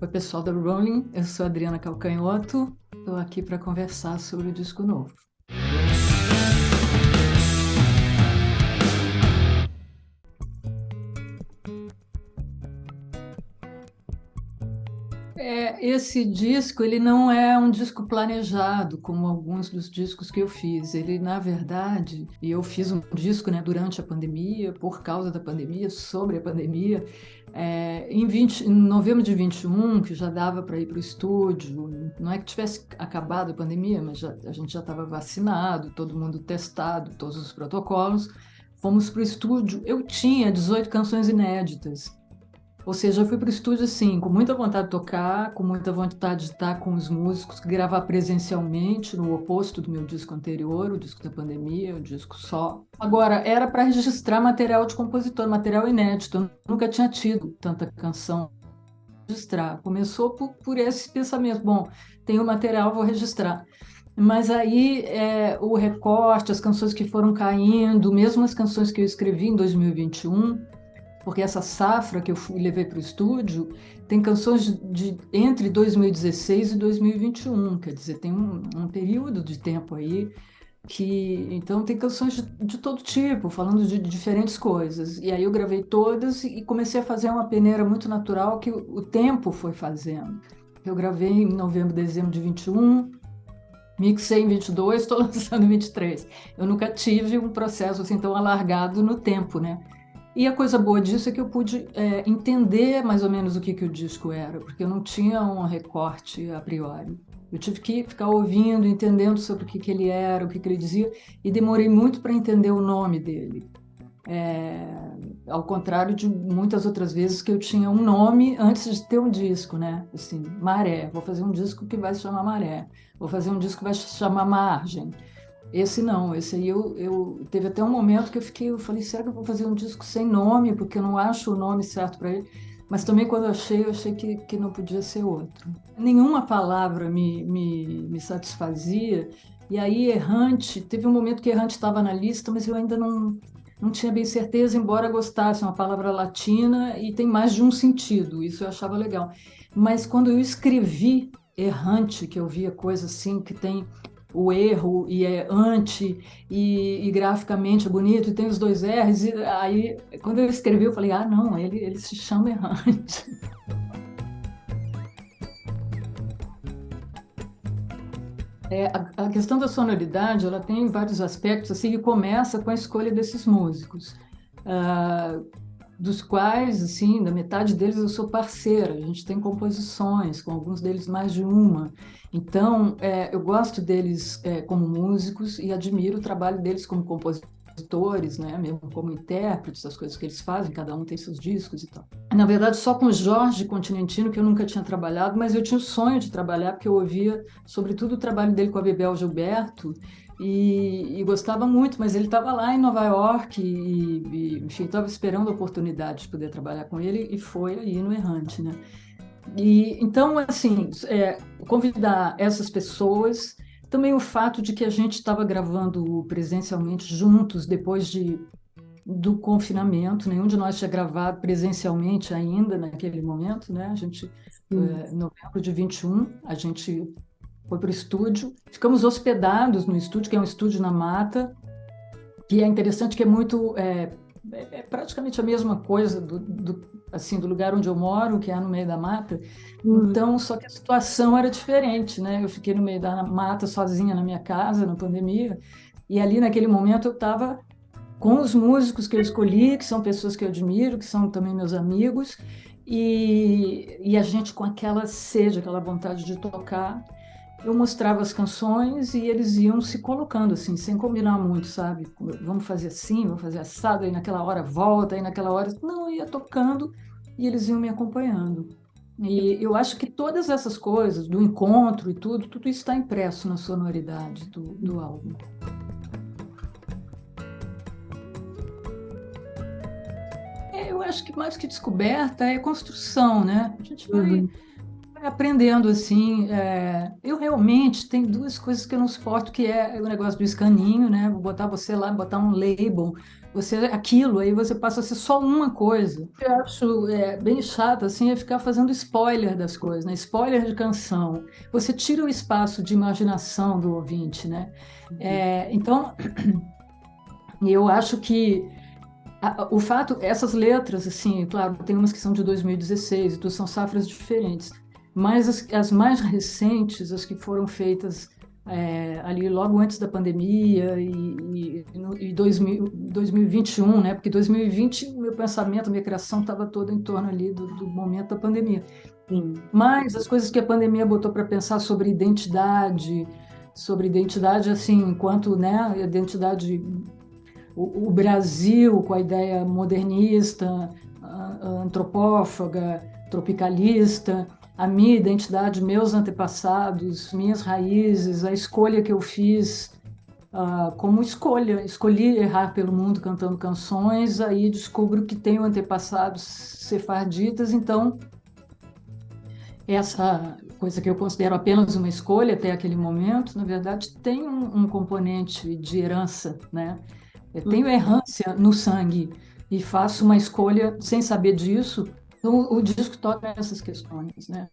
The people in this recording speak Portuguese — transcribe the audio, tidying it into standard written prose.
Oi, pessoal da Rolling, eu sou a Adriana Calcanhoto, estou aqui para conversar sobre o disco novo. Esse disco, ele não é um disco planejado, como alguns dos discos que eu fiz. Ele, na verdade, e eu fiz um disco, né, durante a pandemia, por causa da pandemia, sobre a pandemia, em novembro de 21, que já dava para ir para o estúdio. Não é que tivesse acabado a pandemia, mas a gente já estava vacinado, todo mundo testado, todos os protocolos. Fomos para o estúdio. Eu tinha 18 canções inéditas. Ou seja, eu fui para o estúdio assim, com muita vontade de tocar, com muita vontade de estar com os músicos, gravar presencialmente, no oposto do meu disco anterior, o disco da pandemia, o disco só. Agora, era para registrar material de compositor, material inédito. Eu nunca tinha tido tanta canção para registrar. Começou por esse pensamento: bom, tem o material, vou registrar. Mas aí o recorte, as canções que foram caindo, mesmo as canções que eu escrevi em 2021, porque essa safra que eu levei para o estúdio tem canções entre 2016 e 2021, quer dizer, tem um período de tempo aí que, então, tem canções de todo tipo, falando de diferentes coisas. E aí eu gravei todas e comecei a fazer uma peneira muito natural que o tempo foi fazendo. Eu gravei em novembro, dezembro de 21, mixei em 22, estou lançando em 23. Eu nunca tive um processo assim tão alargado no tempo, né? E a coisa boa disso é que eu pude entender mais ou menos o que o disco era, porque eu não tinha um recorte a priori. Eu tive que ficar ouvindo, entendendo sobre o que ele era, o que ele dizia, e demorei muito para entender o nome dele. Ao contrário de muitas outras vezes que eu tinha um nome antes de ter um disco, né? Assim, Maré, vou fazer um disco que vai se chamar Maré, vou fazer um disco que vai se chamar Margem. Esse não, esse aí eu teve até um momento que eu falei, será que eu vou fazer um disco sem nome, porque eu não acho o nome certo para ele? Mas também quando eu achei que não podia ser outro. Nenhuma palavra me satisfazia, e aí Errante, teve um momento que Errante estava na lista, mas eu ainda não tinha bem certeza, embora gostasse, é uma palavra latina e tem mais de um sentido, isso eu achava legal. Mas quando eu escrevi Errante, que eu via coisa assim, que tem o erro e é anti e graficamente é bonito e tem os dois R's, e aí quando eu escrevi eu falei, ah não, ele se chama Errante. A questão da sonoridade, ela tem vários aspectos assim, e começa com a escolha desses músicos, ah, dos quais, assim, da metade deles eu sou parceira. A gente tem composições, com alguns deles mais de uma. Então, eu gosto deles como músicos e admiro o trabalho deles como compositores, né? Mesmo como intérpretes, as coisas que eles fazem, cada um tem seus discos e tal. Na verdade, só com o Jorge Continentino, que eu nunca tinha trabalhado, mas eu tinha o sonho de trabalhar, porque eu ouvia, sobretudo, o trabalho dele com a Bebel Gilberto, e gostava muito, mas ele estava lá em Nova York enfim, estava esperando a oportunidade de poder trabalhar com ele e foi aí no Errante, né? E então, assim, convidar essas pessoas, também o fato de que a gente estava gravando presencialmente juntos depois do confinamento, nenhum de nós tinha gravado presencialmente ainda naquele momento, né? A gente, Sim. em novembro de 21, a gente foi para o estúdio, ficamos hospedados no estúdio, que é um estúdio na mata, que é interessante, que é muito, praticamente a mesma coisa assim, do lugar onde eu moro, que é no meio da mata. Uhum. Então, só que a situação era diferente, né? Eu fiquei no meio da mata sozinha na minha casa, na pandemia, e ali naquele momento eu estava com os músicos que eu escolhi, que são pessoas que eu admiro, que são também meus amigos, e a gente com aquela sede, aquela vontade de tocar. Eu mostrava as canções e eles iam se colocando assim, sem combinar muito, sabe? Vamos fazer assim, vamos fazer assado, aí naquela hora volta, aí naquela hora. Não, eu ia tocando e eles iam me acompanhando. E eu acho que todas essas coisas, do encontro e tudo isso está impresso na sonoridade do álbum. Eu acho que mais que descoberta é construção, né? A gente vai Uhum. aprendendo assim. Eu realmente tenho duas coisas que eu não suporto, que é o negócio do escaninho, né? Vou botar você lá, botar um label, você aquilo, aí você passa a ser só uma coisa. Eu acho bem chato assim, é ficar fazendo spoiler das coisas, né? Spoiler de canção. Você tira o espaço de imaginação do ouvinte, né? Então, eu acho que o fato, essas letras, assim, claro, tem umas que são de 2016, então são safras diferentes, mas as mais recentes, as que foram feitas ali logo antes da pandemia e 2021, né? Porque 2020, o meu pensamento, a minha criação estava toda em torno ali do momento da pandemia. Sim. Mas as coisas que a pandemia botou para pensar sobre identidade, assim, enquanto, né, identidade o Brasil, com a ideia modernista, antropófaga, tropicalista, a minha identidade, meus antepassados, minhas raízes, a escolha que eu fiz como escolha. Escolhi errar pelo mundo cantando canções, aí descubro que tenho antepassados sefarditas, então essa coisa que eu considero apenas uma escolha até aquele momento, na verdade, tem um componente de herança, né? Eu tenho errância no sangue e faço uma escolha sem saber disso. Então, o disco toca essas questões, né?